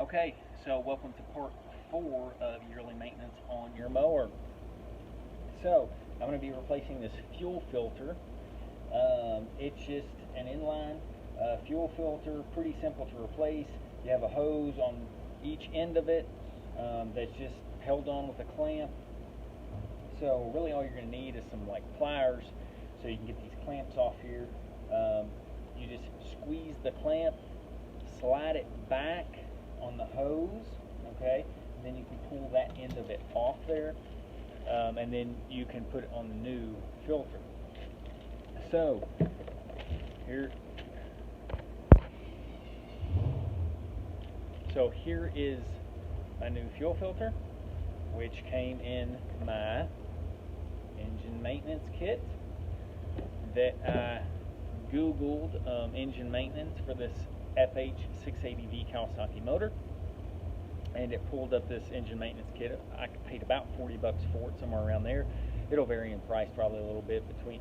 Okay, so welcome to part 4 of yearly maintenance on your mower. So I'm going to be replacing this fuel filter. It's just an inline fuel filter, pretty simple to replace. You have a hose on each end of it that's just held on with a clamp. So really all you're going to need is some pliers so you can get these clamps off here. You just squeeze the clamp, slide it back on the hose, okay, and then you can pull that end of it off there, and then you can put it on the new filter. So here is my new fuel filter, which came in my engine maintenance kit that I googled engine maintenance for this FH680V Kawasaki motor, and it pulled up this engine maintenance kit. I paid about $40 for it, somewhere around there. It'll vary in price probably a little bit between,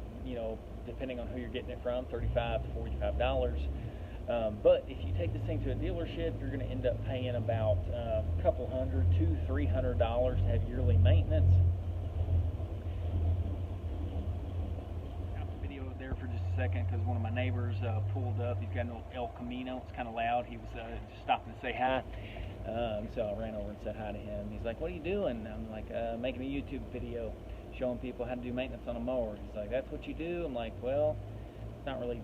depending on who you're getting it from, $35 to $45. But if you take this thing to a dealership, you're going to end up paying about a couple $100 to $300 to have yearly maintenance. There for just a second because one of my neighbors pulled up. He's got an old El Camino. It's kind of loud. He was just stopping to say hi. So I ran over and said hi to him. He's like, "What are you doing?" I'm like, "Making a YouTube video showing people how to do maintenance on a mower." He's like, "That's what you do?" I'm like, "Well, it's not really."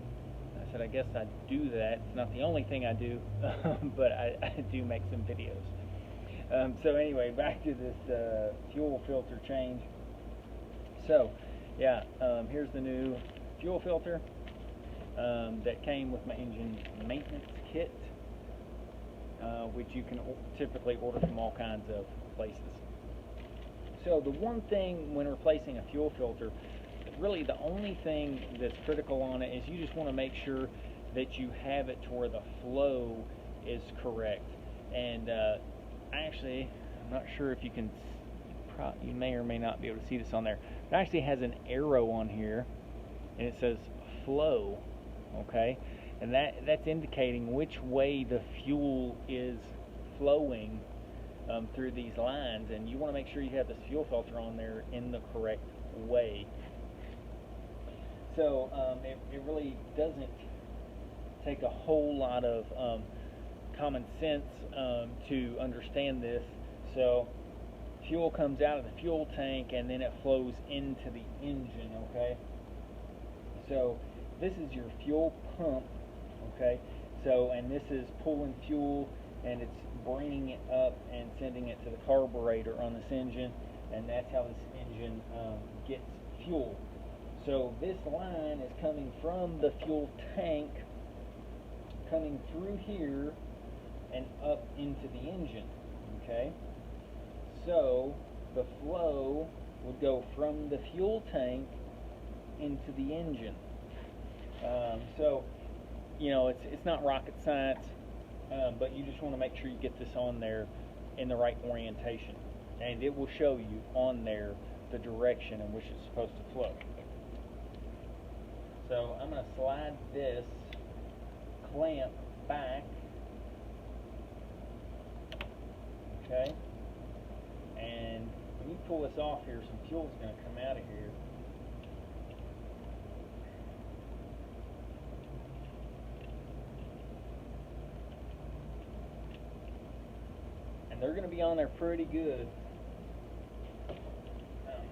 I said, "I guess I do that. It's not the only thing I do, but I do make some videos." So anyway, back to this fuel filter change. So yeah, here's the new fuel filter that came with my engine maintenance kit, which you can typically order from all kinds of places. So the one thing when replacing a fuel filter, really the only thing that's critical on it is you just want to make sure that you have it to where the flow is correct. And I'm not sure if you can, you may or may not be able to see this on there. It actually has an arrow on here and it says flow, okay, and that's indicating which way the fuel is flowing through these lines, and you want to make sure you have this fuel filter on there in the correct way. So it really doesn't take a whole lot of common sense to understand this. So fuel comes out of the fuel tank and then it flows into the engine, okay? So this is your fuel pump, okay? So, and this is pulling fuel and it's bringing it up and sending it to the carburetor on this engine, and that's how this engine gets fuel. So this line is coming from the fuel tank, coming through here and up into the engine, okay? So the flow would go from the fuel tank into the engine. So it's not rocket science, but you just want to make sure you get this on there in the right orientation, and it will show you on there the direction in which it's supposed to flow. So I'm going to slide this clamp back, okay, and when you pull this off here, some fuel is going to come out of here. They're going to be on there pretty good.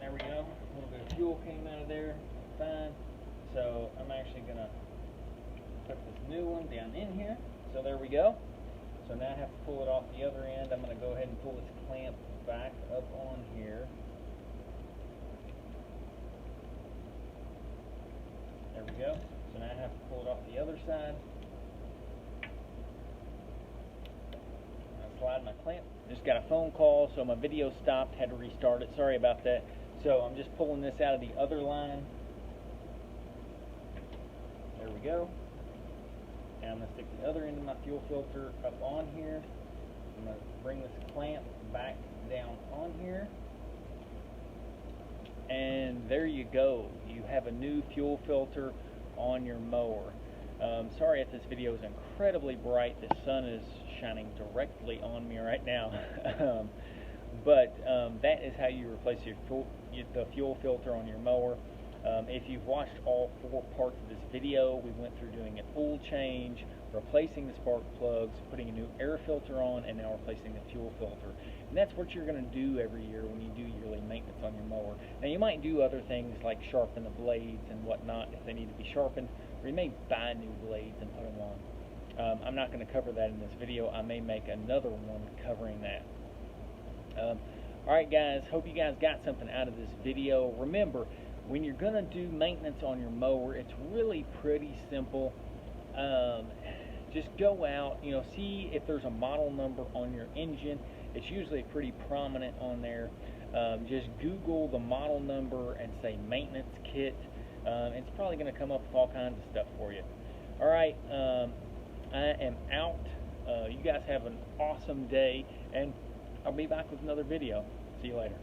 There we go. A little bit of fuel came out of there. Fine. So I'm actually going to put this new one down in here. So there we go. So now I have to pull it off the other end. I'm going to go ahead and pull this clamp back up on here. There we go. So now I have to pull it off the other side. Slide my clamp. Just got a phone call, so my video stopped, had to restart it. Sorry about that. So I'm just pulling this out of the other line. There we go. And I'm going to stick the other end of my fuel filter up on here. I'm going to bring this clamp back down on here. And there you go. You have a new fuel filter on your mower. Sorry if this video is incredibly bright. The sun is shining directly on me right now. But that is how you replace the fuel filter on your mower. If you've watched all 4 parts of this video, we went through doing an oil change, replacing the spark plugs, putting a new air filter on, and now replacing the fuel filter. And that's what you're going to do every year when you do yearly maintenance on your mower. Now you might do other things like sharpen the blades and whatnot if they need to be sharpened, or you may buy new blades and put them on. I'm not going to cover that in this video. I may make another one covering that. Alright guys, hope you guys got something out of this video. Remember, when you're going to do maintenance on your mower, it's really pretty simple. Just go out, see if there's a model number on your engine. It's usually pretty prominent on there. Just Google the model number and say maintenance kit. It's probably going to come up with all kinds of stuff for you. Alright, I am out. You guys have an awesome day, and I'll be back with another video. See you later.